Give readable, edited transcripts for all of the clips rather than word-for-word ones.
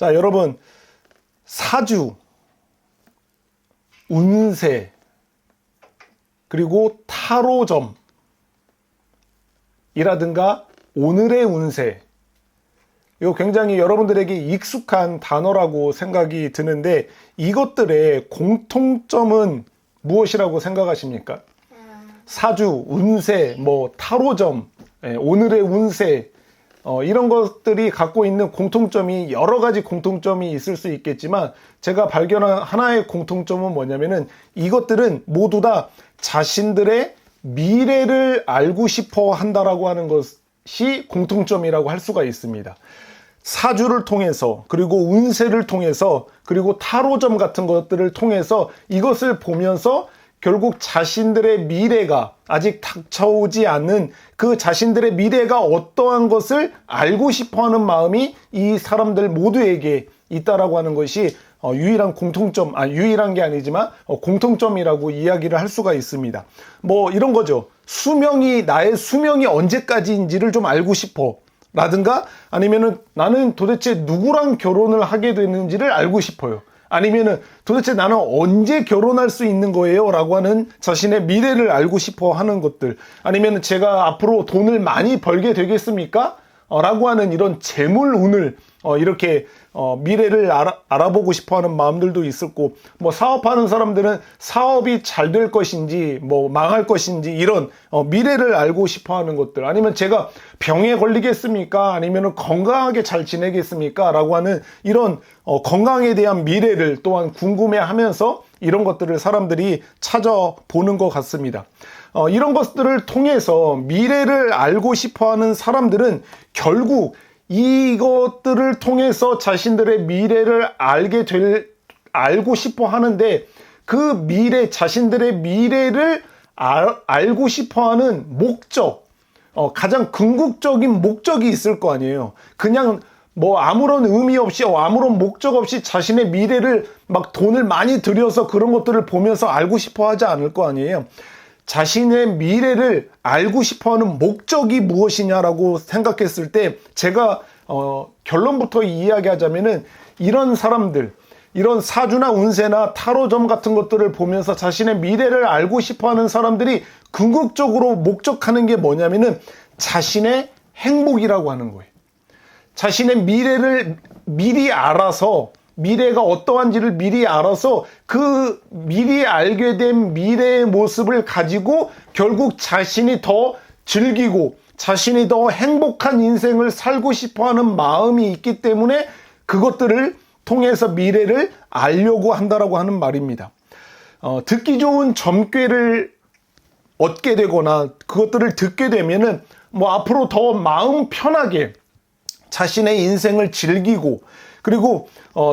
자, 여러분, 사주, 운세, 그리고 타로점이라든가 오늘의 운세, 이거 굉장히 여러분들에게 익숙한 단어라고 생각이 드는데 이것들의 공통점은 무엇이라고 생각하십니까? 사주, 운세, 뭐 타로점, 오늘의 운세, 이런 것들이 갖고 있는 공통점이 여러 가지 공통점이 있을 수 있겠지만 제가 발견한 하나의 공통점은 뭐냐면은 이것들은 모두 다 자신들의 미래를 알고 싶어 한다라고 하는 것이 공통점이라고 할 수가 있습니다. 사주를 통해서, 그리고 운세를 통해서, 그리고 타로점 같은 것들을 통해서 이것을 보면서 결국 자신들의 미래가 아직 닥쳐오지 않는 그 자신들의 미래가 어떠한 것을 알고 싶어하는 마음이 이 사람들 모두에게 있다라고 하는 것이 유일한 공통점, 유일한 게 아니지만 공통점이라고 이야기를 할 수가 있습니다. 뭐 이런 거죠. 나의 수명이 언제까지인지를 좀 알고 싶어. 라든가 아니면은 나는 도대체 누구랑 결혼을 하게 되는지를 알고 싶어요. 아니면은 도대체 나는 언제 결혼할 수 있는 거예요? 라고 하는 자신의 미래를 알고 싶어 하는 것들. 아니면은 제가 앞으로 돈을 많이 벌게 되겠습니까? 라고 하는 이런 재물운을 이렇게 미래를 알아보고 싶어 하는 마음들도 있었고, 뭐 사업하는 사람들은 사업이 잘 될 것인지 뭐 망할 것인지 이런 미래를 알고 싶어 하는 것들, 아니면 제가 병에 걸리겠습니까? 아니면 건강하게 잘 지내겠습니까? 라고 하는 이런 건강에 대한 미래를 또한 궁금해 하면서 이런 것들을 사람들이 찾아보는 것 같습니다. 이런 것들을 통해서 미래를 알고 싶어 하는 사람들은 결국 이것들을 통해서 자신들의 미래를 알고 싶어 하는데 그 자신들의 미래를 알고 싶어 하는 목적, 가장 궁극적인 목적이 있을 거 아니에요. 그냥 뭐 아무런 의미 없이, 아무런 목적 없이 자신의 미래를 막 돈을 많이 들여서 그런 것들을 보면서 알고 싶어 하지 않을 거 아니에요. 자신의 미래를 알고 싶어하는 목적이 무엇이냐라고 생각했을 때 제가 결론부터 이야기하자면은 이런 사람들, 이런 사주나 운세나 타로점 같은 것들을 보면서 자신의 미래를 알고 싶어하는 사람들이 궁극적으로 목적하는 게 뭐냐면은 자신의 행복이라고 하는 거예요. 자신의 미래를 미리 알아서, 미래가 어떠한지를 미리 알아서 그 미리 알게 된 미래의 모습을 가지고 결국 자신이 더 즐기고 자신이 더 행복한 인생을 살고 싶어하는 마음이 있기 때문에 그것들을 통해서 미래를 알려고 한다라고 하는 말입니다. 듣기 좋은 점괘를 얻게 되거나 그것들을 듣게 되면은 뭐 앞으로 더 마음 편하게 자신의 인생을 즐기고, 그리고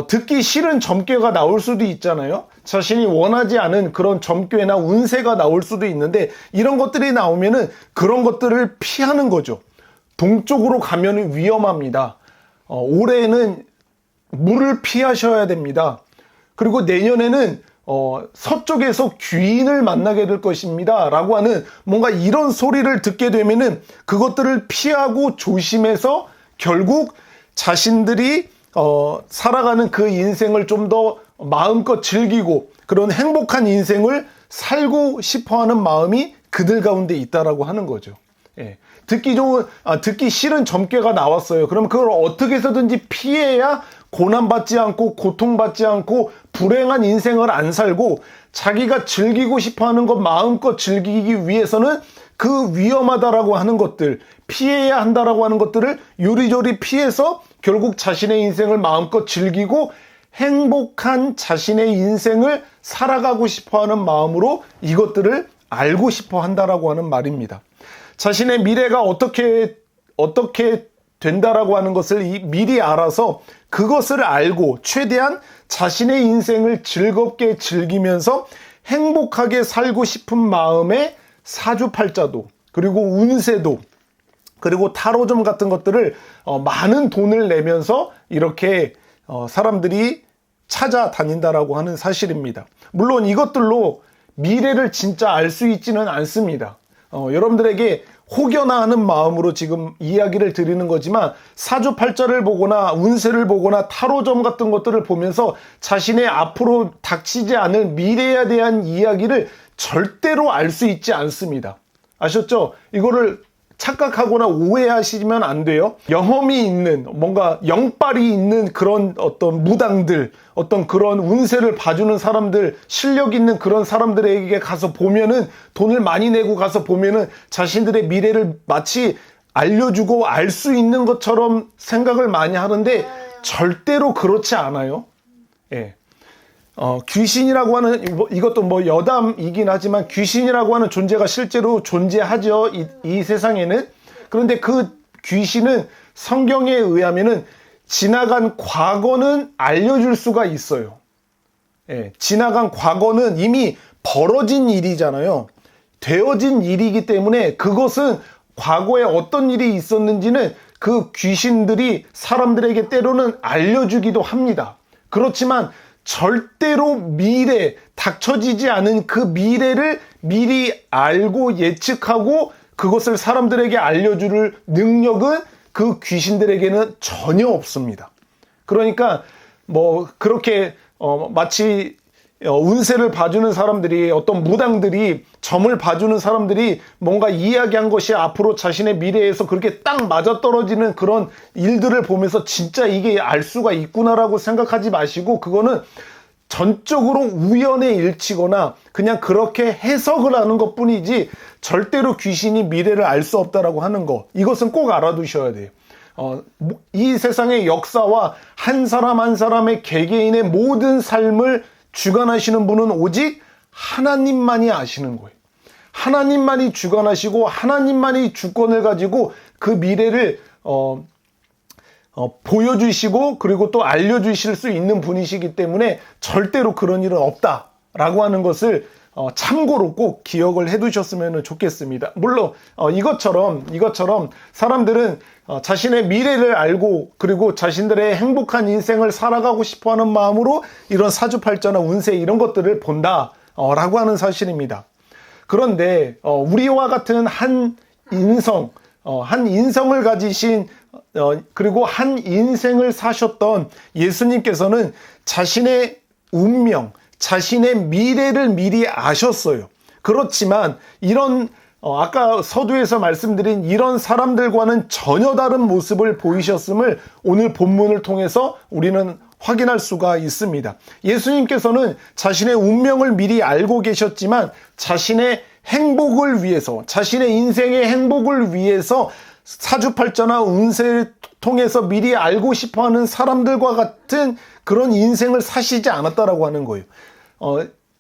듣기 싫은 점괘가 나올 수도 있잖아요. 자신이 원하지 않은 그런 점괘나 운세가 나올 수도 있는데 이런 것들이 나오면은 그런 것들을 피하는 거죠. 동쪽으로 가면 위험합니다. 올해는 물을 피하셔야 됩니다. 그리고 내년에는 서쪽에서 귀인을 만나게 될 것입니다. 라고 하는 뭔가 이런 소리를 듣게 되면은 그것들을 피하고 조심해서 결국 자신들이 살아가는 그 인생을 좀 더 마음껏 즐기고 그런 행복한 인생을 살고 싶어하는 마음이 그들 가운데 있다라고 하는 거죠. 예. 듣기 싫은 점괘가 나왔어요. 그럼 그걸 어떻게 해서든지 피해야 고난받지 않고 고통받지 않고 불행한 인생을 안 살고 자기가 즐기고 싶어하는 것 마음껏 즐기기 위해서는 그 위험하다라고 하는 것들, 피해야 한다라고 하는 것들을 요리조리 피해서 결국 자신의 인생을 마음껏 즐기고 행복한 자신의 인생을 살아가고 싶어하는 마음으로 이것들을 알고 싶어 한다라고 하는 말입니다. 자신의 미래가 어떻게 된다라고 하는 것을 미리 알아서 그것을 알고 최대한 자신의 인생을 즐겁게 즐기면서 행복하게 살고 싶은 마음에 사주팔자도, 그리고 운세도, 그리고 타로점 같은 것들을 많은 돈을 내면서 이렇게 사람들이 찾아다닌다라고 하는 사실입니다. 물론 이것들로 미래를 진짜 알 수 있지는 않습니다. 여러분들에게 혹여나 하는 마음으로 지금 이야기를 드리는 거지만 사주팔자를 보거나 운세를 보거나 타로점 같은 것들을 보면서 자신의 앞으로 닥치지 않을 미래에 대한 이야기를 절대로 알 수 있지 않습니다. 아셨죠? 이거를 착각하거나 오해하시면 안 돼요. 영험이 있는, 뭔가 영빨이 있는 그런 어떤 무당들, 어떤 그런 운세를 봐주는 사람들, 실력 있는 그런 사람들에게 가서 보면은, 돈을 많이 내고 가서 보면은 자신들의 미래를 마치 알려주고 알 수 있는 것처럼 생각을 많이 하는데 절대로 그렇지 않아요. 예. 귀신이라고 하는, 이것도 뭐 여담이긴 하지만 귀신이라고 하는 존재가 실제로 존재하죠. 이 세상에는. 그런데 그 귀신은 성경에 의하면은 지나간 과거는 알려줄 수가 있어요. 예, 지나간 과거는 이미 벌어진 일이잖아요. 되어진 일이기 때문에 그것은 과거에 어떤 일이 있었는지는 그 귀신들이 사람들에게 때로는 알려주기도 합니다. 그렇지만 절대로 미래, 닥쳐지지 않은 그 미래를 미리 알고 예측하고 그것을 사람들에게 알려줄 능력은 그 귀신들에게는 전혀 없습니다. 그러니까 뭐 그렇게 마치 운세를 봐주는 사람들이, 어떤 무당들이, 점을 봐주는 사람들이 뭔가 이야기한 것이 앞으로 자신의 미래에서 그렇게 딱 맞아떨어지는 그런 일들을 보면서 진짜 이게 알 수가 있구나라고 생각하지 마시고, 그거는 전적으로 우연의 일치거나 그냥 그렇게 해석을 하는 것 뿐이지 절대로 귀신이 미래를 알 수 없다라고 하는 거, 이것은 꼭 알아두셔야 돼요. 이 세상의 역사와 한 사람 한 사람의 개개인의 모든 삶을 주관하시는 분은 오직 하나님만이 아시는 거예요. 하나님만이 주관하시고 하나님만이 주권을 가지고 그 미래를 보여주시고 그리고 또 알려주실 수 있는 분이시기 때문에 절대로 그런 일은 없다라고 하는 것을 참고로 꼭 기억을 해두셨으면 좋겠습니다. 물론 이것처럼 사람들은 자신의 미래를 알고 그리고 자신들의 행복한 인생을 살아가고 싶어하는 마음으로 이런 사주팔자나 운세 이런 것들을 본다라고 하는 사실입니다. 그런데 우리와 같은 한 인성을 가지신 그리고 한 인생을 사셨던 예수님께서는 자신의 운명, 자신의 미래를 미리 아셨어요. 그렇지만 이런 아까 서두에서 말씀드린 이런 사람들과는 전혀 다른 모습을 보이셨음을 오늘 본문을 통해서 우리는 확인할 수가 있습니다. 예수님께서는 자신의 운명을 미리 알고 계셨지만 자신의 행복을 위해서, 자신의 인생의 행복을 위해서 사주팔자나 운세를 통해서 미리 알고 싶어하는 사람들과 같은 그런 인생을 사시지 않았다라고 하는 거예요.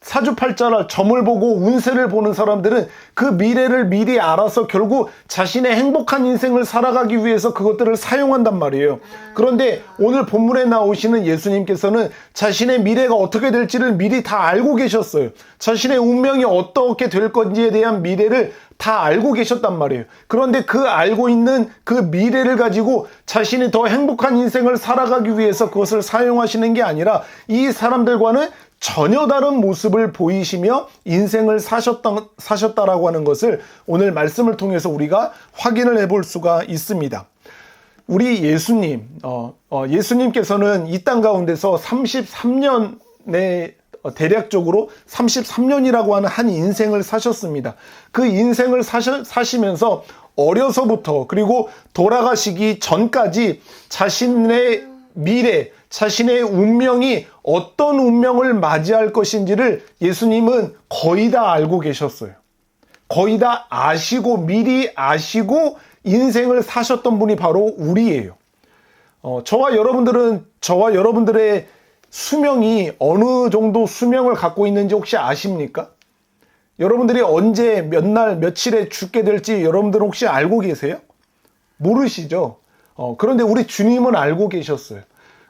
사주팔자나 점을 보고 운세를 보는 사람들은 그 미래를 미리 알아서 결국 자신의 행복한 인생을 살아가기 위해서 그것들을 사용한단 말이에요. 그런데 오늘 본문에 나오시는 예수님께서는 자신의 미래가 어떻게 될지를 미리 다 알고 계셨어요. 자신의 운명이 어떻게 될 건지에 대한 미래를 다 알고 계셨단 말이에요. 그런데 그 알고 있는 그 미래를 가지고 자신이 더 행복한 인생을 살아가기 위해서 그것을 사용하시는 게 아니라 이 사람들과는 전혀 다른 모습을 보이시며 인생을 사셨다라고 하는 것을 오늘 말씀을 통해서 우리가 확인을 해볼 수가 있습니다. 우리 예수님, 예수님께서는 이 땅 가운데서 33년의 대략적으로 33년이라고 하는 한 인생을 사셨습니다. 그 인생을 사시면서 어려서부터 그리고 돌아가시기 전까지 자신의 미래, 자신의 운명이 어떤 운명을 맞이할 것인지를 예수님은 거의 다 알고 계셨어요. 거의 다 아시고 미리 아시고 인생을 사셨던 분이 바로 우리예요. 저와 여러분들의 수명이 어느 정도 수명을 갖고 있는지 혹시 아십니까? 여러분들이 언제 몇 날 며칠에 죽게 될지 여러분들은 혹시 알고 계세요? 모르시죠? 그런데 우리 주님은 알고 계셨어요.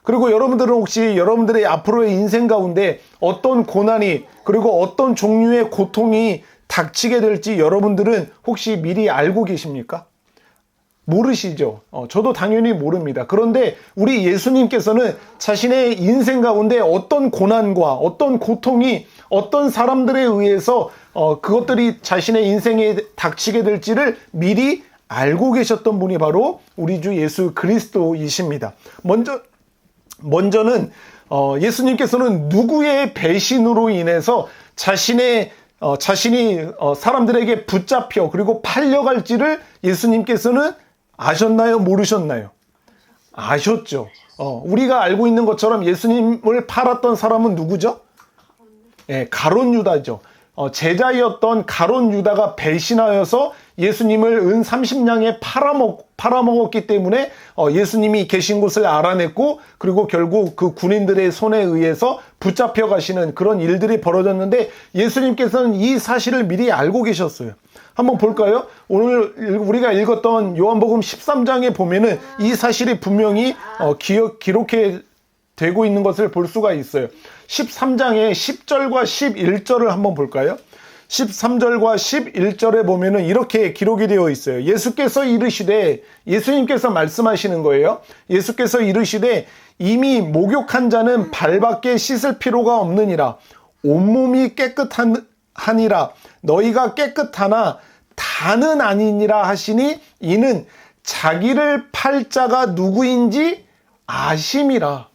그리고 여러분들은 혹시 여러분들의 앞으로의 인생 가운데 어떤 고난이 그리고 어떤 종류의 고통이 닥치게 될지 여러분들은 혹시 미리 알고 계십니까? 모르시죠? 저도 당연히 모릅니다. 그런데 우리 예수님께서는 자신의 인생 가운데 어떤 고난과 어떤 고통이 어떤 사람들에 의해서 그것들이 자신의 인생에 닥치게 될지를 미리 알고 계셨던 분이 바로 우리 주 예수 그리스도이십니다. 먼저는 예수님께서는 누구의 배신으로 인해서 자신이 사람들에게 붙잡혀 그리고 팔려갈지를 예수님께서는 아셨나요? 모르셨나요? 아셨죠. 우리가 알고 있는 것처럼 예수님을 팔았던 사람은 누구죠? 가룟 유다죠. 제자였던 가룟 유다가 배신하여서 예수님을 은 30냥에 팔아먹었기 때문에 예수님이 계신 곳을 알아냈고, 그리고 결국 그 군인들의 손에 의해서 붙잡혀 가시는 그런 일들이 벌어졌는데, 예수님께서는 이 사실을 미리 알고 계셨어요. 한번 볼까요? 오늘 우리가 읽었던 요한복음 13장에 보면은 이 사실이 분명히 기록해 되고 있는 것을 볼 수가 있어요. 13장의 10절과 11절을 한번 볼까요? 13절과 11절에 보면은 이렇게 기록이 되어 있어요. 예수님께서 말씀하시는 거예요. 예수께서 이르시되 이미 목욕한 자는 발밖에 씻을 필요가 없느니라. 온몸이 깨끗하니라. 너희가 깨끗하나 다는 아니니라 하시니 이는 자기를 팔 자가 누구인지 아심이라.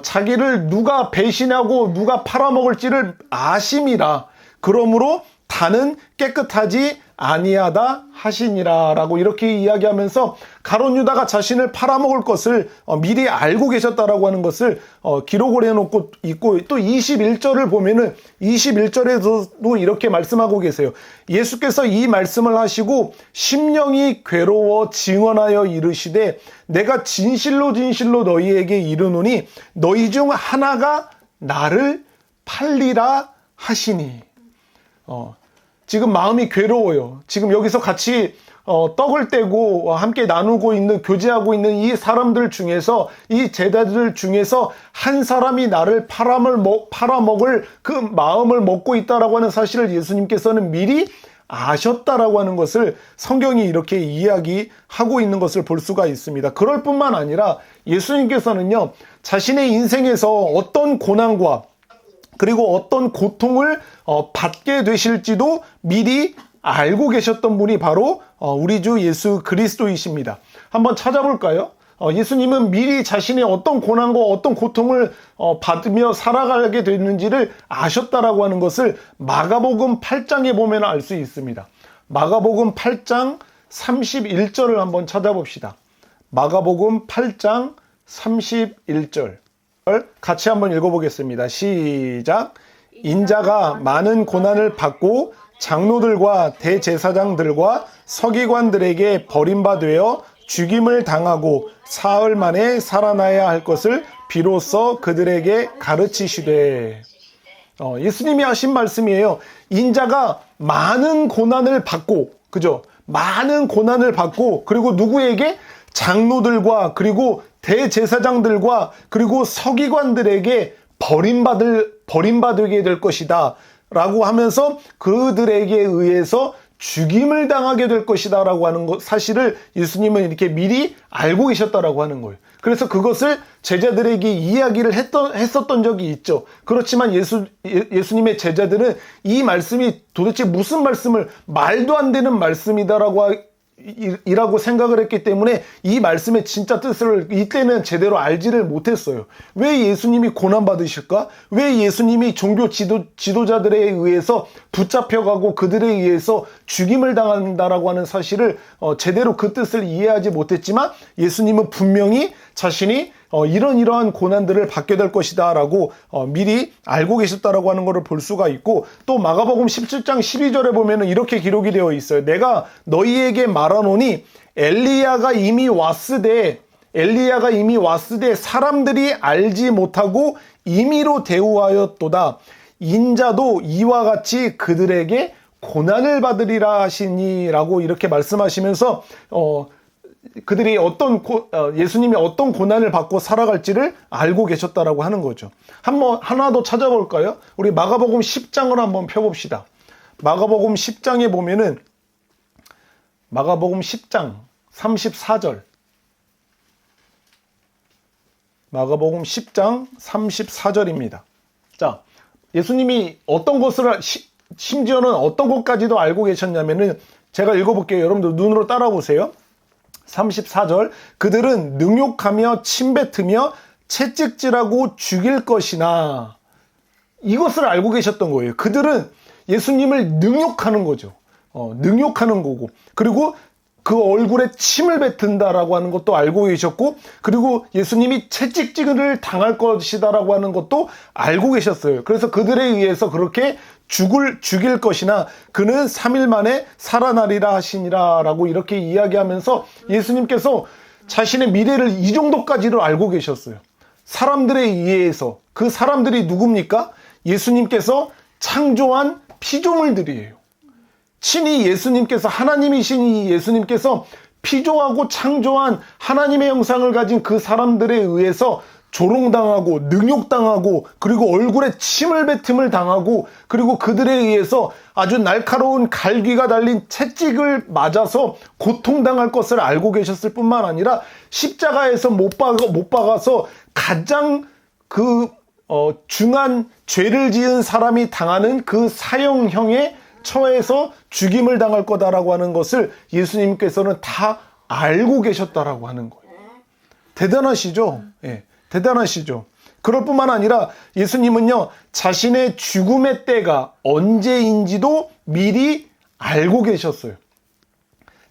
자기를 누가 배신하고 누가 팔아먹을지를 아심이라. 그러므로 다는 깨끗하지 아니하다 하시니라 라고 이렇게 이야기하면서 가룟 유다가 자신을 팔아먹을 것을 미리 알고 계셨다라고 하는 것을 기록을 해놓고 있고, 또 21절을 보면은 21절에도 이렇게 말씀하고 계세요. 예수께서 이 말씀을 하시고 심령이 괴로워 증언하여 이르시되 내가 진실로 진실로 너희에게 이르노니 너희 중 하나가 나를 팔리라 하시니. 지금 마음이 괴로워요. 지금 여기서 같이 떡을 떼고 함께 나누고 있는, 교제하고 있는 이 사람들 중에서, 이 제자들 중에서 한 사람이 나를 팔아먹을 그 마음을 먹고 있다라고 하는 사실을 예수님께서는 미리 아셨다라고 하는 것을 성경이 이렇게 이야기하고 있는 것을 볼 수가 있습니다. 그럴 뿐만 아니라 예수님께서는요, 자신의 인생에서 어떤 고난과 그리고 어떤 고통을 받게 되실지도 미리 알고 계셨던 분이 바로 우리 주 예수 그리스도이십니다. 한번 찾아볼까요? 예수님은 미리 자신의 어떤 고난과 어떤 고통을 받으며 살아가게 됐는지를 아셨다라고 하는 것을 마가복음 8장에 보면 알 수 있습니다. 마가복음 8장 31절을 한번 찾아봅시다. 마가복음 8장 31절 같이 한번 읽어보겠습니다. 시작. 인자가 많은 고난을 받고 장로들과 대제사장들과 서기관들에게 버림받아 죽임을 당하고 사흘 만에 살아나야 할 것을 비로소 그들에게 가르치시되. 예수님이 하신 말씀이에요. 인자가 많은 고난을 받고, 그죠? 많은 고난을 받고, 그리고 누구에게? 장로들과 그리고 대제사장들과 그리고 서기관들에게 버림받게 될 것이다 라고 하면서 그들에게 의해서 죽임을 당하게 될 것이다 라고 하는 것, 사실을 예수님은 이렇게 미리 알고 계셨다라고 하는 거예요. 그래서 그것을 제자들에게 이야기를 했었던 적이 있죠. 그렇지만 예수님의 제자들은 이 말씀이 도대체 무슨 말씀을, 말도 안 되는 말씀이다라고 이라고 생각을 했기 때문에 이 말씀의 진짜 뜻을 이때는 제대로 알지를 못했어요. 왜 예수님이 고난받으실까? 왜 예수님이 종교 지도자들에 의해서 붙잡혀가고 그들에 의해서 죽임을 당한다라고 하는 사실을 제대로 그 뜻을 이해하지 못했지만, 예수님은 분명히 자신이 이러한 고난들을 받게 될 것이다 라고 미리 알고 계셨다라고 하는 것을 볼 수가 있고, 또 마가복음 17장 12절에 보면은 이렇게 기록이 되어 있어요. 내가 너희에게 말하노니 엘리야가 이미 왔으되 사람들이 알지 못하고 임의로 대우하였도다. 인자도 이와 같이 그들에게 고난을 받으리라 하시니 라고 이렇게 말씀하시면서 그들이 예수님이 어떤 고난을 받고 살아갈지를 알고 계셨다라고 하는 거죠. 하나 더 찾아볼까요? 우리 마가복음 10장을 한번 펴봅시다. 마가복음 10장에 보면은 마가복음 10장 34절. 마가복음 10장 34절입니다. 자, 예수님이 어떤 것을 심지어는 어떤 것까지도 알고 계셨냐면은 제가 읽어볼게요. 여러분들 눈으로 따라보세요. 34절. 그들은 능욕하며 침뱉으며 채찍질하고 죽일 것이나, 이것을 알고 계셨던 거예요. 그들은 예수님을 능욕하는 거죠. 능욕하는 거고, 그리고 그 얼굴에 침을 뱉은다라고 하는 것도 알고 계셨고, 그리고 예수님이 채찍질을 당할 것이다라고 하는 것도 알고 계셨어요. 그래서 그들에 의해서 그렇게 죽일 것이나 그는 3일 만에 살아나리라 하시니라 라고 이렇게 이야기하면서 예수님께서 자신의 미래를 이 정도까지도 알고 계셨어요. 사람들에 의해서. 그 사람들이 누굽니까? 예수님께서 창조한 피조물들이에요. 친히 예수님께서, 하나님이신 이 예수님께서 피조하고 창조한 하나님의 형상을 가진 그 사람들에 의해서 조롱당하고 능욕당하고, 그리고 얼굴에 침을 뱉음을 당하고, 그리고 그들에 의해서 아주 날카로운 갈귀가 달린 채찍을 맞아서 고통당할 것을 알고 계셨을 뿐만 아니라 십자가에서 못 박아서 가장 중한 죄를 지은 사람이 당하는 그 사형형에 처해서 죽임을 당할 거다라고 하는 것을 예수님께서는 다 알고 계셨다라고 하는 거예요. 대단하시죠? 예, 대단하시죠? 그럴 뿐만 아니라 예수님은요, 자신의 죽음의 때가 언제인지도 미리 알고 계셨어요.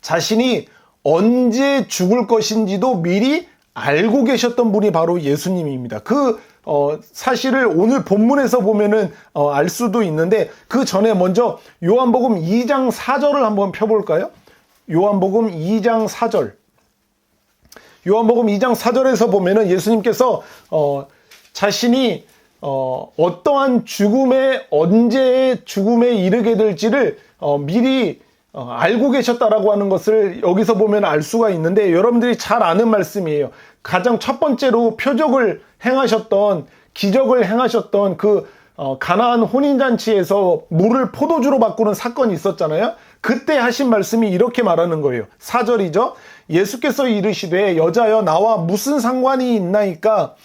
자신이 언제 죽을 것인지도 미리 알고 계셨던 분이 바로 예수님입니다. 그 사실을 오늘 본문에서 보면은 알 수도 있는데, 그 전에 먼저 요한복음 2장 4절을 한번 펴볼까요? 요한복음 2장 4절. 요한복음 2장 4절에서 보면은 예수님께서 자신이 어떠한 언제 죽음에 이르게 될지를 미리 알고 계셨다라고 하는 것을 여기서 보면 알 수가 있는데, 여러분들이 잘 아는 말씀이에요. 가장 첫 번째로 기적을 행하셨던 그 가나안 혼인잔치에서 물을 포도주로 바꾸는 사건이 있었잖아요. 그때 하신 말씀이 이렇게 말하는 거예요. 4절이죠. 예수께서 이르시되 여자여 나와 무슨 상관이 있나이까?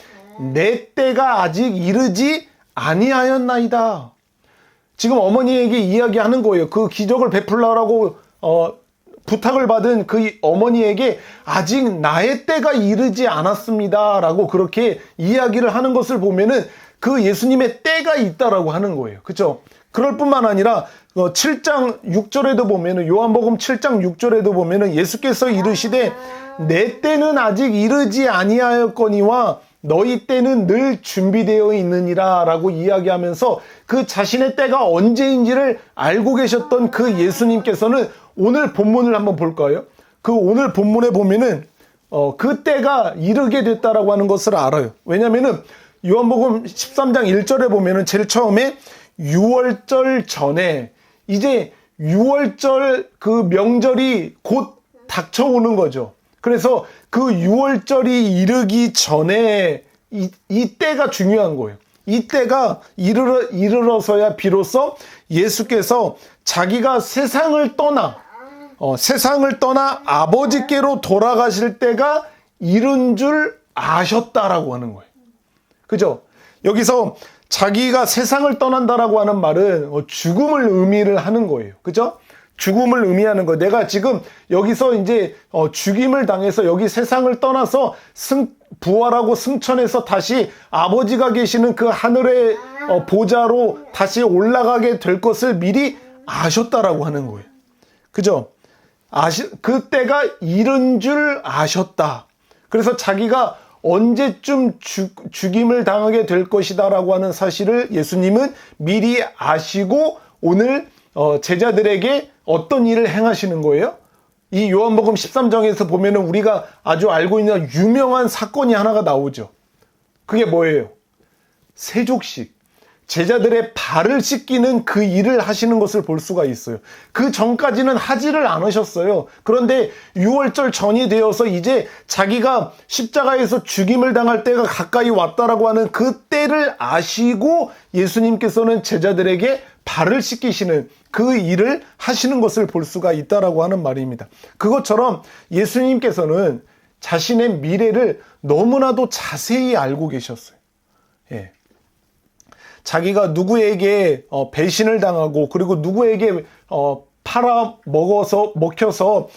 내 때가 아직 이르지 아니하였나이다. 지금 어머니에게 이야기하는 거예요. 그 기적을 베풀라고 부탁을 받은 그 어머니에게 아직 나의 때가 이르지 않았습니다 라고 그렇게 이야기를 하는 것을 보면은 그 예수님의 때가 있다라고 하는 거예요. 그렇죠? 그럴 뿐만 아니라 7장 6절에도 보면은, 요한복음 7장 6절에도 보면은 예수께서 이르시되 내 때는 아직 이르지 아니하였거니와 너희 때는 늘 준비되어 있느니라 라고 이야기하면서 그 자신의 때가 언제인지를 알고 계셨던 그 예수님께서는 오늘 본문을 한번 볼까요? 그 오늘 본문에 보면은 그 때가 이르게 됐다라고 하는 것을 알아요. 왜냐면은 요한복음 13장 1절에 보면은 제일 처음에 6월절 전에, 이제 6월절 그 명절이 곧 닥쳐오는 거죠. 그래서 그 6월절이 이르기 전에 이 때가 중요한 거예요. 이 때가 이르러서야 비로소 예수께서 자기가 세상을 떠나 아버지께로 돌아가실 때가 이른 줄 아셨다라고 하는 거예요. 그죠? 여기서 자기가 세상을 떠난다라고 하는 말은 죽음을 의미를 하는 거예요. 그죠? 죽음을 의미하는 거예요. 내가 지금 여기서 이제 죽임을 당해서 여기 세상을 떠나서 부활하고 승천해서 다시 아버지가 계시는 그 하늘의 보좌로 다시 올라가게 될 것을 미리 아셨다라고 하는 거예요. 그죠? 그때가 이른 줄 아셨다. 그래서 자기가 언제쯤 죽임을 당하게 될 것이다라고 하는 사실을 예수님은 미리 아시고 오늘 제자들에게 어떤 일을 행하시는 거예요? 이 요한복음 13장에서 보면은 우리가 아주 알고 있는 유명한 사건이 하나가 나오죠. 그게 뭐예요? 세족식. 제자들의 발을 씻기는 그 일을 하시는 것을 볼 수가 있어요. 그 전까지는 하지를 않으셨어요. 그런데 6월절 전이 되어서 이제 자기가 십자가에서 죽임을 당할 때가 가까이 왔다라고 하는 그 때를 아시고 예수님께서는 제자들에게 발을 씻기시는 그 일을 하시는 것을 볼 수가 있다라고 하는 말입니다. 그것처럼 예수님께서는 자신의 미래를 너무나도 자세히 알고 계셨어요. 예. 자기가 누구에게 배신을 당하고 그리고 누구에게 먹혀서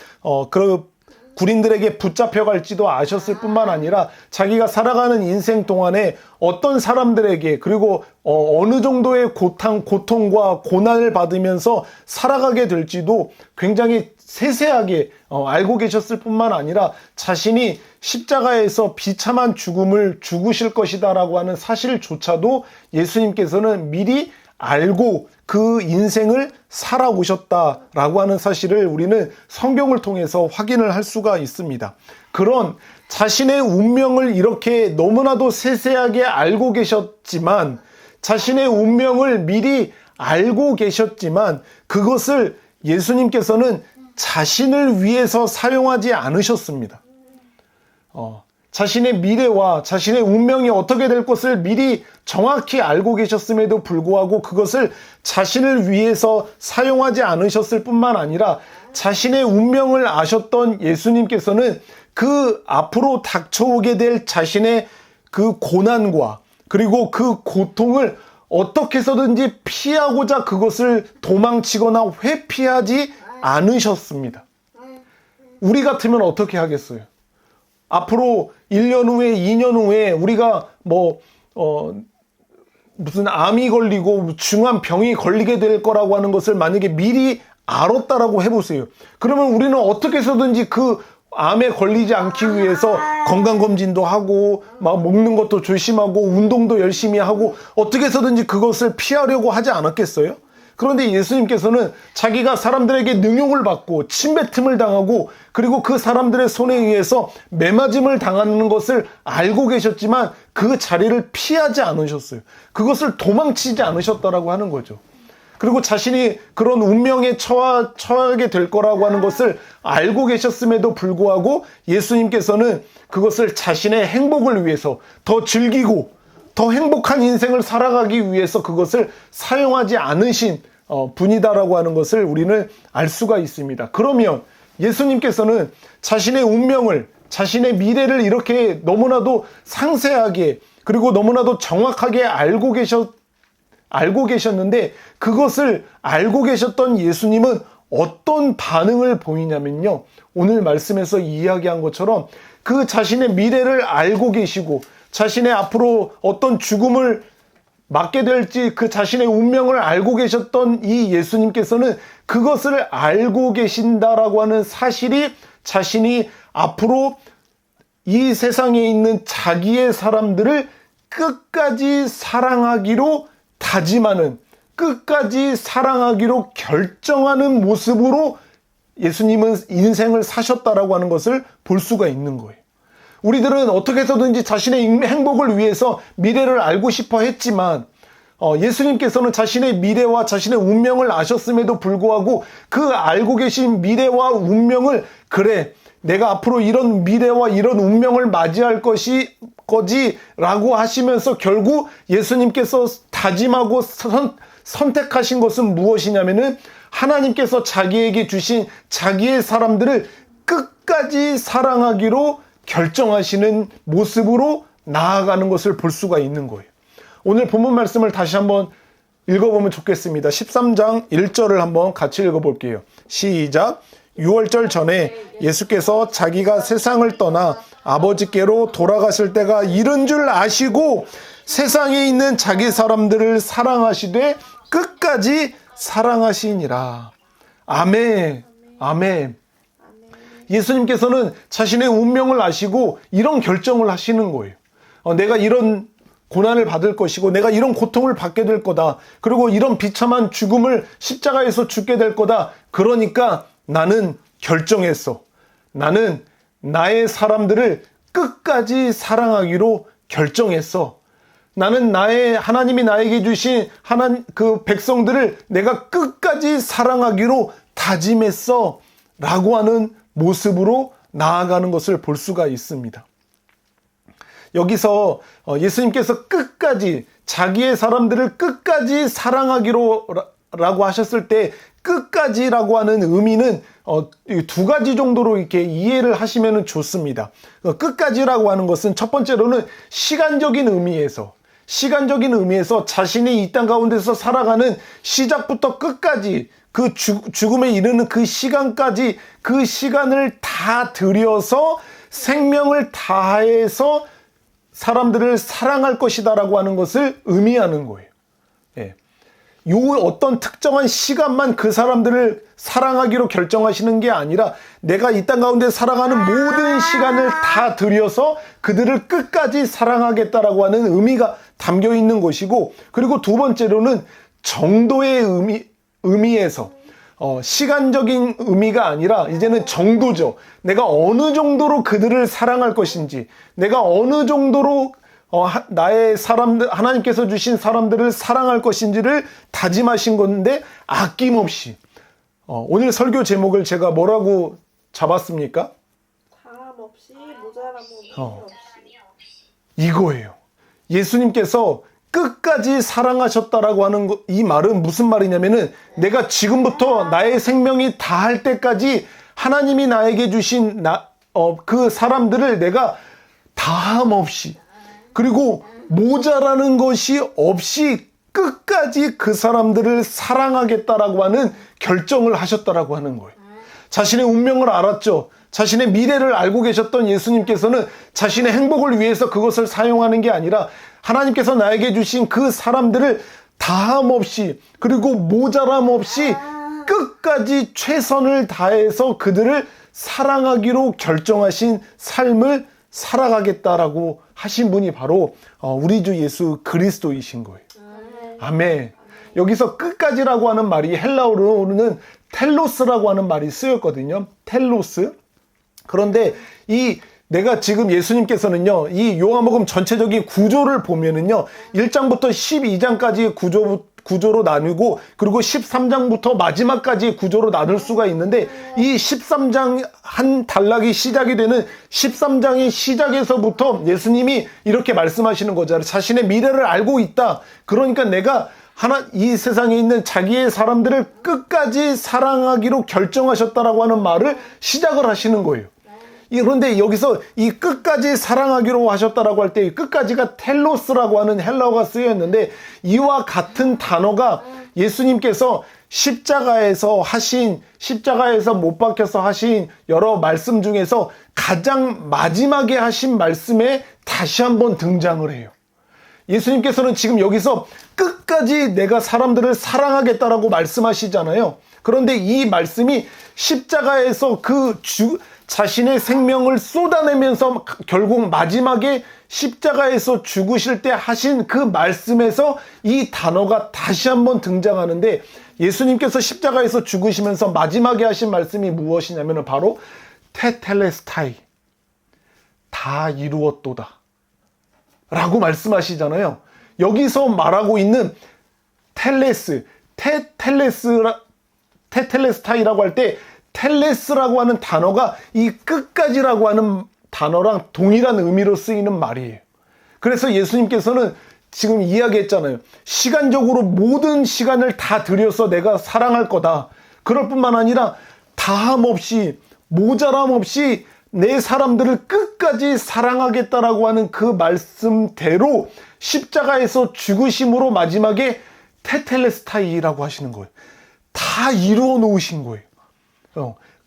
그 군인들에게 붙잡혀갈지도 아셨을 뿐만 아니라 자기가 살아가는 인생 동안에 어떤 사람들에게 그리고 어느 정도의 고통과 고난을 받으면서 살아가게 될지도 굉장히 세세하게 알고 계셨을 뿐만 아니라 자신이 십자가에서 비참한 죽음을 죽으실 것이다라고 하는 사실조차도 예수님께서는 미리 알고 그 인생을 살아오셨다라고 하는 사실을 우리는 성경을 통해서 확인을 할 수가 있습니다. 그런 자신의 운명을 이렇게 너무나도 세세하게 알고 계셨지만, 자신의 운명을 미리 알고 계셨지만 그것을 예수님께서는 자신을 위해서 사용하지 않으셨습니다. 자신의 미래와 자신의 운명이 어떻게 될 것을 미리 정확히 알고 계셨음에도 불구하고 그것을 자신을 위해서 사용하지 않으셨을 뿐만 아니라 자신의 운명을 아셨던 예수님께서는 그 앞으로 닥쳐오게 될 자신의 그 고난과 그리고 그 고통을 어떻게 해서든지 피하고자 그것을 도망치거나 회피하지 않으셨습니다. 우리 같으면 어떻게 하겠어요? 앞으로 1년 후에 2년 후에 우리가 무슨 암이 걸리고 중한 병이 걸리게 될 거라고 하는 것을 만약에 미리 알았다라고 해보세요. 그러면 우리는 어떻게 해서든지 그 암에 걸리지 않기 위해서 건강검진도 하고 막 먹는 것도 조심하고 운동도 열심히 하고 어떻게 해서든지 그것을 피하려고 하지 않았겠어요? 그런데 예수님께서는 자기가 사람들에게 능욕을 받고 침뱉음을 당하고 그리고 그 사람들의 손에 의해서 매맞음을 당하는 것을 알고 계셨지만 그 자리를 피하지 않으셨어요. 그것을 도망치지 않으셨다라고 하는 거죠. 그리고 자신이 그런 운명에 처하게 될 거라고 하는 것을 알고 계셨음에도 불구하고 예수님께서는 그것을 자신의 행복을 위해서 더 즐기고 더 행복한 인생을 살아가기 위해서 그것을 사용하지 않으신 분이다라고 하는 것을 우리는 알 수가 있습니다. 그러면 예수님께서는 자신의 운명을, 자신의 미래를 이렇게 너무나도 상세하게 그리고 너무나도 정확하게 알고 계셨는데 그것을 알고 계셨던 예수님은 어떤 반응을 보이냐면요. 오늘 말씀에서 이야기한 것처럼 그 자신의 미래를 알고 계시고 자신의 앞으로 어떤 죽음을 맞게 될지 그 자신의 운명을 알고 계셨던 이 예수님께서는 그것을 알고 계신다라고 하는 사실이 자신이 앞으로 이 세상에 있는 자기의 사람들을 끝까지 사랑하기로 다짐하는, 끝까지 사랑하기로 결정하는 모습으로 예수님은 인생을 사셨다라고 하는 것을 볼 수가 있는 거예요. 우리들은 어떻게 해서든지 자신의 행복을 위해서 미래를 알고 싶어 했지만 예수님께서는 자신의 미래와 자신의 운명을 아셨음에도 불구하고 그 알고 계신 미래와 운명을 그래 내가 앞으로 이런 미래와 이런 운명을 맞이할 거지라고 하시면서 결국 예수님께서 다짐하고 선택하신 것은 무엇이냐면은 하나님께서 자기에게 주신 자기의 사람들을 끝까지 사랑하기로 결정하시는 모습으로 나아가는 것을 볼 수가 있는 거예요. 오늘 본문 말씀을 다시 한번 읽어보면 좋겠습니다. 13장 1절을 한번 같이 읽어볼게요. 시작. 6월절 전에 예수께서 자기가 세상을 떠나 아버지께로 돌아가실 때가 이른 줄 아시고 세상에 있는 자기 사람들을 사랑하시되 끝까지 사랑하시니라. 아멘. 아멘. 예수님께서는 자신의 운명을 아시고 이런 결정을 하시는 거예요. 내가 이런 고난을 받을 것이고 내가 이런 고통을 받게 될 거다. 그리고 이런 비참한 죽음을 십자가에서 죽게 될 거다. 그러니까 나는 결정했어. 나는 나의 사람들을 끝까지 사랑하기로 결정했어. 나는 하나님이 나에게 주신 그 백성들을 내가 끝까지 사랑하기로 다짐했어. 라고 하는 모습으로 나아가는 것을 볼 수가 있습니다. 여기서 예수님께서 끝까지, 자기의 사람들을 끝까지 사랑하기로 라고 하셨을 때, 끝까지라고 하는 의미는 두 가지 정도로 이렇게 이해를 하시면 좋습니다. 끝까지라고 하는 것은 첫 번째로는 시간적인 의미에서 자신이 이 땅 가운데서 살아가는 시작부터 끝까지, 그 죽음에 이르는 그 시간까지, 그 시간을 다 들여서 생명을 다해서 사람들을 사랑할 것이다라고 하는 것을 의미하는 거예요. 예. 요 어떤 특정한 시간만 그 사람들을 사랑하기로 결정하시는 게 아니라, 내가 이 땅 가운데 살아가는 모든 시간을 다 들여서 그들을 끝까지 사랑하겠다라고 하는 의미가 담겨 있는 것이고, 그리고 두 번째로는 정도의 의미에서 시간적인 의미가 아니라 이제는 정도죠. 내가 어느 정도로 그들을 사랑할 것인지, 내가 어느 정도로 나의 사람들, 하나님께서 주신 사람들을 사랑할 것인지를 다짐하신 건데, 아낌없이. 오늘 설교 제목을 제가 뭐라고 잡았습니까? 다함 없이, 모자람 없이. 이거예요. 예수님께서 끝까지 사랑하셨다라고 하는 이 말은 무슨 말이냐면은, 내가 지금부터 나의 생명이 다할 때까지 하나님이 나에게 주신 그 사람들을 내가 다함 없이, 그리고 모자라는 것이 없이 끝까지 그 사람들을 사랑하겠다라고 하는 결정을 하셨다라고 하는 거예요. 자신의 운명을 알았죠. 자신의 미래를 알고 계셨던 예수님께서는 자신의 행복을 위해서 그것을 사용하는 게 아니라, 하나님께서 나에게 주신 그 사람들을 다함 없이, 그리고 모자람 없이 끝까지 최선을 다해서 그들을 사랑하기로 결정하신 삶을 살아가겠다라고 하신 분이 바로 우리 주 예수 그리스도이신 거예요. 아멘. 여기서 끝까지라고 하는 말이 헬라어로는 텔로스라고 하는 말이 쓰였거든요. 텔로스. 그런데 내가 지금 예수님께서는요, 이 요한복음 전체적인 구조를 보면은요, 1장부터 12장까지의 구조로 나누고, 그리고 13장부터 마지막까지의 구조로 나눌 수가 있는데, 이 13장 한 단락이 시작이 되는 13장의 시작에서부터 예수님이 이렇게 말씀하시는 거죠. 자신의 미래를 알고 있다. 그러니까 내가 이 세상에 있는 자기의 사람들을 끝까지 사랑하기로 결정하셨다라고 하는 말을 시작을 하시는 거예요. 그런데 여기서 이 끝까지 사랑하기로 하셨다라고 할 때, 이 끝까지가 텔로스라고 하는 헬라어가 쓰여있는데, 이와 같은 단어가 예수님께서 십자가에서 못 박혀서 하신 여러 말씀 중에서 가장 마지막에 하신 말씀에 다시 한번 등장을 해요. 예수님께서는 지금 여기서 끝까지 내가 사람들을 사랑하겠다라고 말씀하시잖아요. 그런데 이 말씀이 십자가에서 자신의 생명을 쏟아내면서 결국 마지막에 십자가에서 죽으실 때 하신 그 말씀에서 이 단어가 다시 한번 등장하는데, 예수님께서 십자가에서 죽으시면서 마지막에 하신 말씀이 무엇이냐면 바로 테텔레스타이, 다 이루었도다 라고 말씀하시잖아요. 여기서 말하고 있는 테텔레스타이라고 할 때, 텔레스라고 하는 단어가 이 끝까지라고 하는 단어랑 동일한 의미로 쓰이는 말이에요. 그래서 예수님께서는 지금 이야기했잖아요. 시간적으로 모든 시간을 다 들여서 내가 사랑할 거다. 그럴 뿐만 아니라 다함 없이, 모자람 없이 내 사람들을 끝까지 사랑하겠다라고 하는 그 말씀대로 십자가에서 죽으심으로 마지막에 테텔레스타이라고 하시는 거예요. 다 이루어 놓으신 거예요.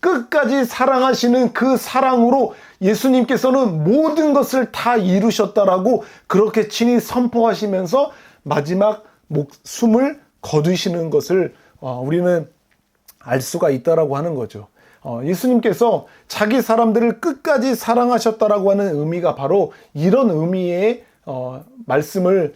끝까지 사랑하시는 그 사랑으로 예수님께서는 모든 것을 다 이루셨다라고 그렇게 친히 선포하시면서 마지막 숨을 거두시는 것을 우리는 알 수가 있다라고 하는 거죠. 예수님께서 자기 사람들을 끝까지 사랑하셨다라고 하는 의미가 바로 이런 의미의 말씀을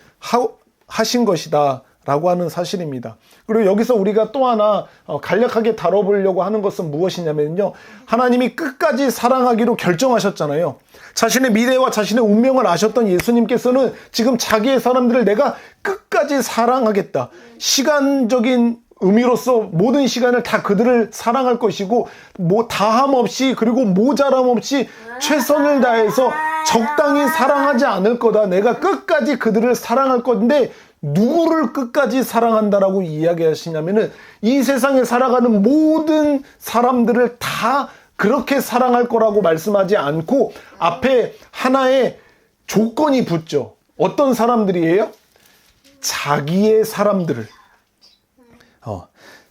하신 것이다 라고 하는 사실입니다. 그리고 여기서 우리가 또 하나 간략하게 다뤄보려고 하는 것은 무엇이냐면요, 하나님이 끝까지 사랑하기로 결정하셨잖아요. 자신의 미래와 자신의 운명을 아셨던 예수님께서는 지금 자기의 사람들을 내가 끝까지 사랑하겠다, 시간적인 의미로서 모든 시간을 다 그들을 사랑할 것이고, 다함 없이 그리고 모자람 없이 최선을 다해서 적당히 사랑하지 않을 거다. 내가 끝까지 그들을 사랑할 건데, 누구를 끝까지 사랑한다라고 이야기하시냐면은 이 세상에 살아가는 모든 사람들을 다 그렇게 사랑할 거라고 말씀하지 않고 앞에 하나의 조건이 붙죠. 어떤 사람들이에요? 자기의 사람들을.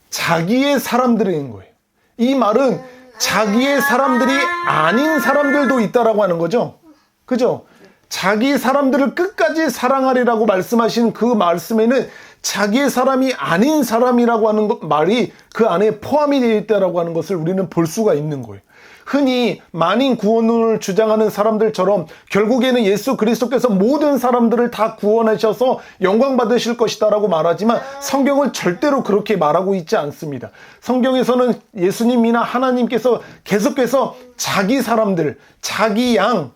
자기의 사람들인 거예요. 이 말은 자기의 사람들이 아닌 사람들도 있다라고 하는 거죠. 그죠? 자기 사람들을 끝까지 사랑하리라고 말씀하신 그 말씀에는 자기의 사람이 아닌 사람이라고 하는 말이 그 안에 포함이 되어 있다라고 하는 것을 우리는 볼 수가 있는 거예요. 흔히 만인 구원을 주장하는 사람들처럼 결국에는 예수 그리스도께서 모든 사람들을 다 구원하셔서 영광 받으실 것이다라고 말하지만 성경은 절대로 그렇게 말하고 있지 않습니다. 성경에서는 예수님이나 하나님께서 계속해서 자기 사람들, 자기 양,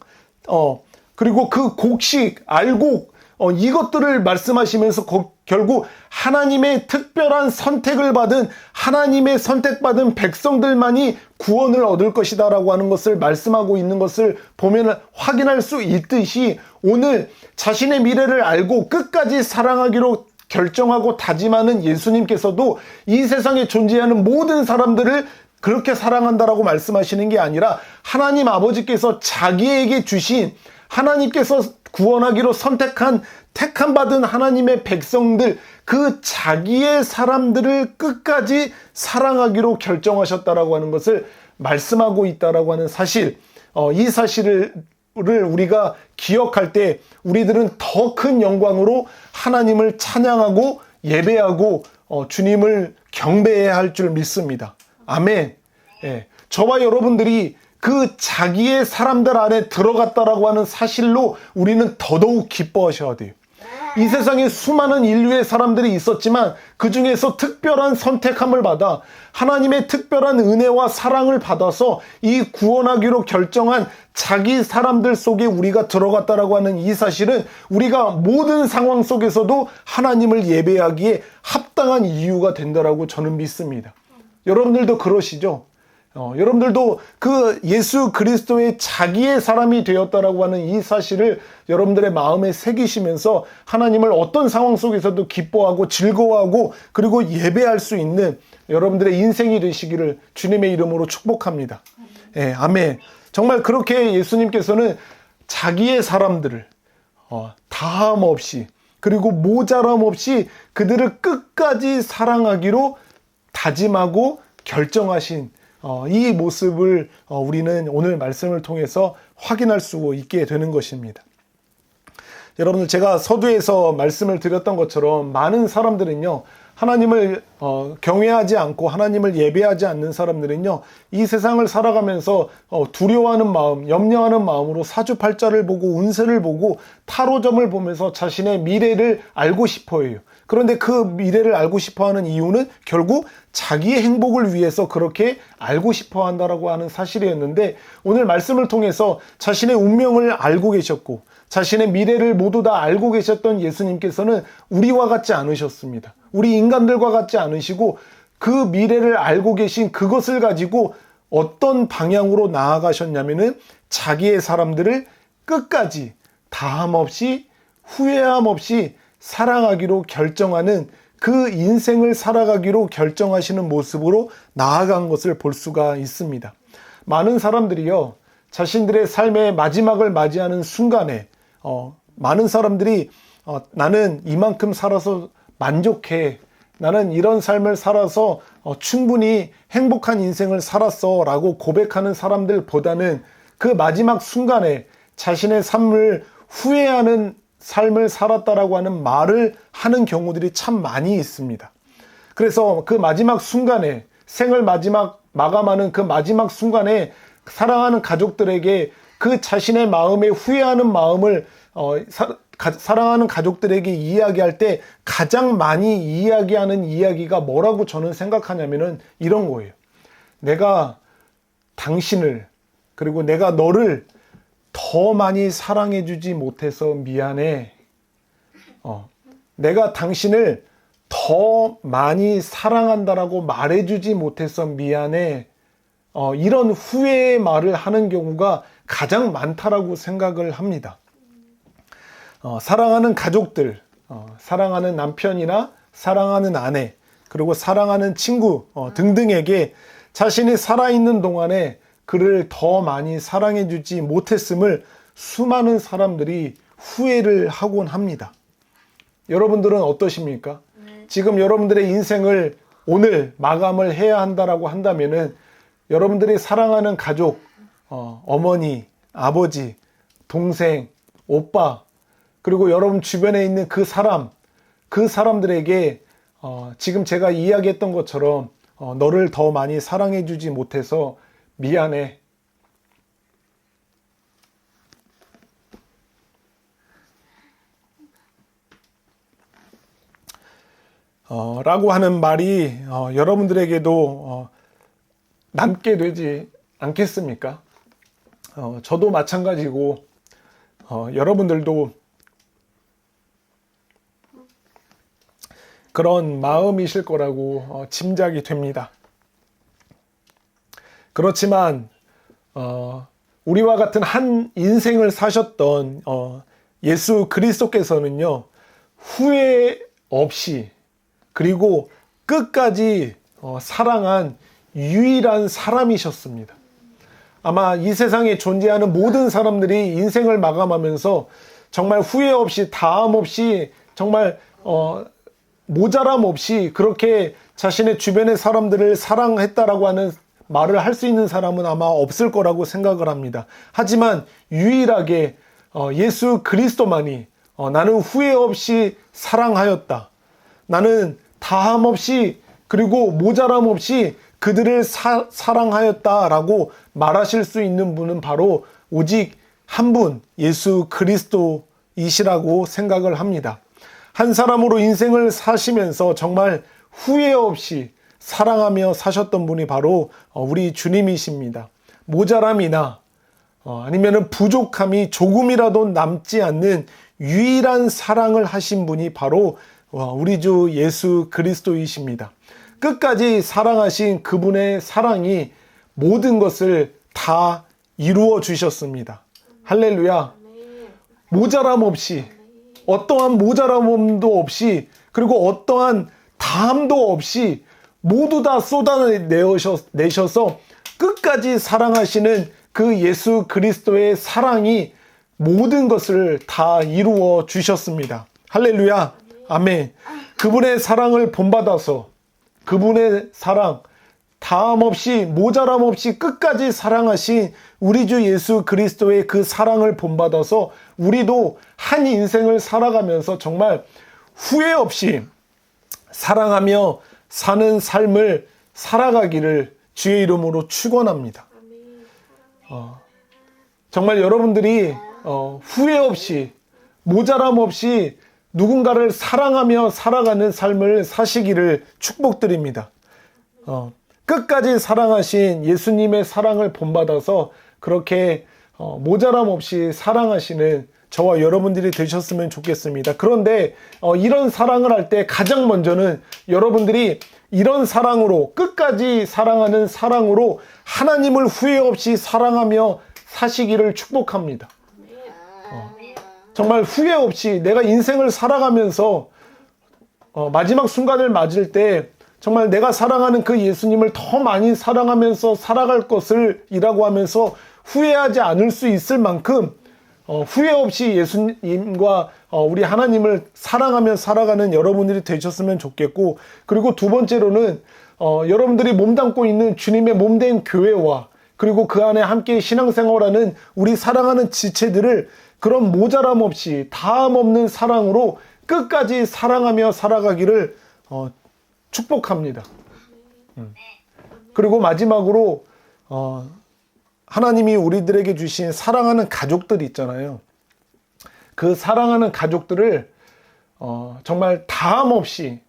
그리고 그 곡식, 알곡, 이것들을 말씀하시면서 결국 하나님의 특별한 선택을 받은, 하나님의 선택받은 백성들만이 구원을 얻을 것이다 라고 하는 것을 말씀하고 있는 것을 보면 확인할 수 있듯이, 오늘 자신의 미래를 알고 끝까지 사랑하기로 결정하고 다짐하는 예수님께서도 이 세상에 존재하는 모든 사람들을 그렇게 사랑한다라고 말씀하시는 게 아니라, 하나님 아버지께서 자기에게 주신, 하나님께서 구원하기로 선택한 택함 받은 하나님의 백성들, 그 자기의 사람들을 끝까지 사랑하기로 결정하셨다라고 하는 것을 말씀하고 있다라고 하는 사실, 이 사실을 우리가 기억할 때 우리들은 더 큰 영광으로 하나님을 찬양하고 예배하고 주님을 경배해야 할 줄 믿습니다. 아멘. 예, 저와 여러분들이 그 자기의 사람들 안에 들어갔다라고 하는 사실로 우리는 더더욱 기뻐하셔야 돼요. 이 세상에 수많은 인류의 사람들이 있었지만 그 중에서 특별한 선택함을 받아 하나님의 특별한 은혜와 사랑을 받아서 이 구원하기로 결정한 자기 사람들 속에 우리가 들어갔다라고 하는 이 사실은 우리가 모든 상황 속에서도 하나님을 예배하기에 합당한 이유가 된다라고 저는 믿습니다. 여러분들도 그러시죠? 여러분들도 그 예수 그리스도의 자기의 사람이 되었다라고 하는 이 사실을 여러분들의 마음에 새기시면서 하나님을 어떤 상황 속에서도 기뻐하고 즐거워하고 그리고 예배할 수 있는 여러분들의 인생이 되시기를 주님의 이름으로 축복합니다. 예, 아멘. 정말 그렇게 예수님께서는 자기의 사람들을 다함 없이 그리고 모자람 없이 그들을 끝까지 사랑하기로 다짐하고 결정하신 이 모습을 우리는 오늘 말씀을 통해서 확인할 수 있게 되는 것입니다. 여러분들, 제가 서두에서 말씀을 드렸던 것처럼 많은 사람들은요, 하나님을 경외하지 않고 하나님을 예배하지 않는 사람들은요, 이 세상을 살아가면서 두려워하는 마음, 염려하는 마음으로 사주팔자를 보고 운세를 보고 타로점을 보면서 자신의 미래를 알고 싶어 해요. 그런데 그 미래를 알고 싶어하는 이유는 결국 자기의 행복을 위해서 그렇게 알고 싶어 한다라고 하는 사실이었는데, 오늘 말씀을 통해서 자신의 운명을 알고 계셨고 자신의 미래를 모두 다 알고 계셨던 예수님께서는 우리와 같지 않으셨습니다. 우리 인간들과 같지 않으시고 그 미래를 알고 계신 그것을 가지고 어떤 방향으로 나아가셨냐면은 자기의 사람들을 끝까지 다함 없이 후회함 없이 사랑하기로 결정하는, 그 인생을 살아가기로 결정하시는 모습으로 나아간 것을 볼 수가 있습니다. 많은 사람들이요, 자신들의 삶의 마지막을 맞이하는 순간에 많은 사람들이 나는 이만큼 살아서 만족해, 나는 이런 삶을 살아서 충분히 행복한 인생을 살았어 라고 고백하는 사람들보다는 그 마지막 순간에 자신의 삶을 후회하는 삶을 살았다라고 하는 말을 하는 경우들이 참 많이 있습니다. 그래서 그 마지막 순간에, 생을 마감하는 그 마지막 순간에 사랑하는 가족들에게 그 자신의 마음에 후회하는 마음을 사랑하는 가족들에게 이야기할 때 가장 많이 이야기하는 이야기가 뭐라고 저는 생각하냐면은 이런 거예요. 내가 당신을, 그리고 내가 너를 더 많이 사랑해주지 못해서 미안해. 내가 당신을 더 많이 사랑한다라고 말해주지 못해서 미안해. 이런 후회의 말을 하는 경우가 가장 많다라고 생각을 합니다. 사랑하는 가족들, 사랑하는 남편이나 사랑하는 아내, 그리고 사랑하는 친구 등등에게 자신이 살아있는 동안에 그를 더 많이 사랑해주지 못했음을 수많은 사람들이 후회를 하곤 합니다. 여러분들은 어떠십니까? 지금 여러분들의 인생을 오늘 마감을 해야 한다라고 한다면은 여러분들이 사랑하는 가족, 어머니, 아버지, 동생, 오빠, 그리고 여러분 주변에 있는 그 사람들에게 지금 제가 이야기했던 것처럼 너를 더 많이 사랑해주지 못해서 미안해. 라고 하는 말이 여러분들에게도 남게 되지 않겠습니까? 저도 마찬가지고 여러분들도 그런 마음이실 거라고 짐작이 됩니다. 그렇지만 우리와 같은 한 인생을 사셨던 예수 그리스도께서는요, 후회 없이 그리고 끝까지 사랑한 유일한 사람이셨습니다. 아마 이 세상에 존재하는 모든 사람들이 인생을 마감하면서 정말 후회 없이, 다함 없이, 정말 모자람 없이 그렇게 자신의 주변의 사람들을 사랑했다라고 하는 말을 할 수 있는 사람은 아마 없을 거라고 생각을 합니다. 하지만 유일하게 예수 그리스도만이 나는 후회 없이 사랑하였다. 나는 다함 없이 그리고 모자람 없이 그들을 사랑하였다라고 말하실 수 있는 분은 바로 오직 한 분, 예수 그리스도이시라고 생각을 합니다. 한 사람으로 인생을 사시면서 정말 후회 없이 사랑하며 사셨던 분이 바로 우리 주님이십니다. 모자람이나 아니면 부족함이 조금이라도 남지 않는 유일한 사랑을 하신 분이 바로 우리 주 예수 그리스도이십니다. 끝까지 사랑하신 그분의 사랑이 모든 것을 다 이루어 주셨습니다. 할렐루야. 모자람 없이, 어떠한 모자람도 없이, 그리고 어떠한 다함도 없이 모두 다 쏟아내셔서 끝까지 사랑하시는 그 예수 그리스도의 사랑이 모든 것을 다 이루어 주셨습니다. 할렐루야. 아멘. 그분의 사랑을 본받아서 그분의 사랑, 다함 없이 모자람 없이 끝까지 사랑하신 우리 주 예수 그리스도의 그 사랑을 본받아서 우리도 한 인생을 살아가면서 정말 후회 없이 사랑하며 사는 삶을 살아가기를 주의 이름으로 축원합니다. 정말 여러분들이 후회 없이 모자람 없이 누군가를 사랑하며 살아가는 삶을 사시기를 축복드립니다. 끝까지 사랑하신 예수님의 사랑을 본받아서 그렇게 모자람 없이 사랑하시는 저와 여러분들이 되셨으면 좋겠습니다. 그런데 이런 사랑을 할 때 가장 먼저는 여러분들이 이런 사랑으로, 끝까지 사랑하는 사랑으로 하나님을 후회 없이 사랑하며 사시기를 축복합니다. 정말 후회 없이 내가 인생을 살아가면서 마지막 순간을 맞을 때 정말 내가 사랑하는 그 예수님을 더 많이 사랑하면서 살아갈 것을 이라고 하면서 후회하지 않을 수 있을 만큼 후회 없이 예수님과 우리 하나님을 사랑하며 살아가는 여러분들이 되셨으면 좋겠고, 그리고 두 번째로는 여러분들이 몸담고 있는 주님의 몸된 교회와 그리고 그 안에 함께 신앙생활하는 우리 사랑하는 지체들을 그런 모자람 없이 다함 없는 사랑으로 끝까지 사랑하며 살아가기를 축복합니다. 그리고 마지막으로 하나님이 우리들에게 주신 사랑하는 가족들이 있잖아요. 그 사랑하는 가족들을 정말 다함 없이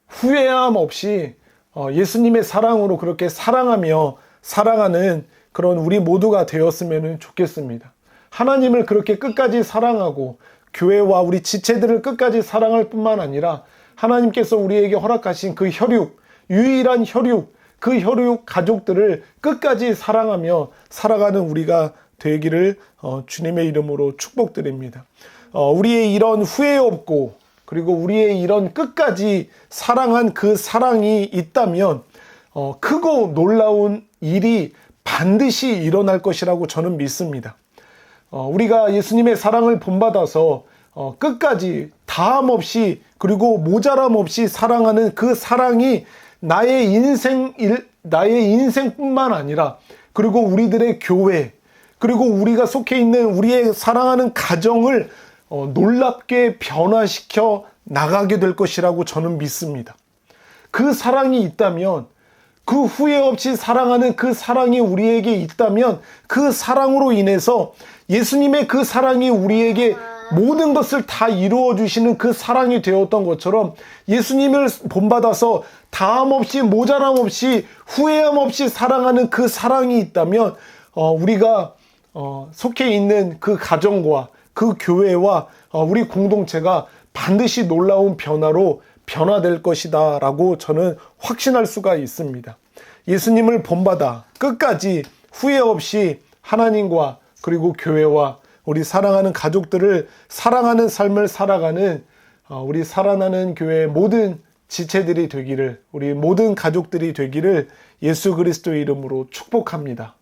후회함 없이 예수님의 사랑으로 그렇게 사랑하며 살아가는 그런 우리 모두가 되었으면 좋겠습니다. 하나님을 그렇게 끝까지 사랑하고 교회와 우리 지체들을 끝까지 사랑할 뿐만 아니라 하나님께서 우리에게 허락하신 그 혈육, 유일한 혈육, 그 혈육 가족들을 끝까지 사랑하며 살아가는 우리가 되기를 주님의 이름으로 축복드립니다. 우리의 이런 후회 없고 그리고 우리의 이런 끝까지 사랑한 그 사랑이 있다면 크고 놀라운 일이 반드시 일어날 것이라고 저는 믿습니다. 우리가 예수님의 사랑을 본받아서 끝까지 다함 없이 그리고 모자람 없이 사랑하는 그 사랑이 나의 인생뿐만 아니라 그리고 우리들의 교회 그리고 우리가 속해 있는 우리의 사랑하는 가정을 놀랍게 변화시켜 나가게 될 것이라고 저는 믿습니다. 그 사랑이 있다면 그 후회 없이 사랑하는 그 사랑이 우리에게 있다면 그 사랑으로 인해서 예수님의 그 사랑이 우리에게 모든 것을 다 이루어 주시는 그 사랑이 되었던 것처럼 예수님을 본받아서 다함 없이 모자람 없이 후회함 없이 사랑하는 그 사랑이 있다면 우리가 속해 있는 그 가정과 그 교회와 우리 공동체가 반드시 놀라운 변화로 변화될 것이다 라고 저는 확신할 수가 있습니다. 예수님을 본받아 끝까지 후회 없이 하나님과 그리고 교회와 우리 사랑하는 가족들을 사랑하는 삶을 살아가는 우리 살아나는 교회의 모든 지체들이 되기를, 우리 모든 가족들이 되기를 예수 그리스도의 이름으로 축복합니다.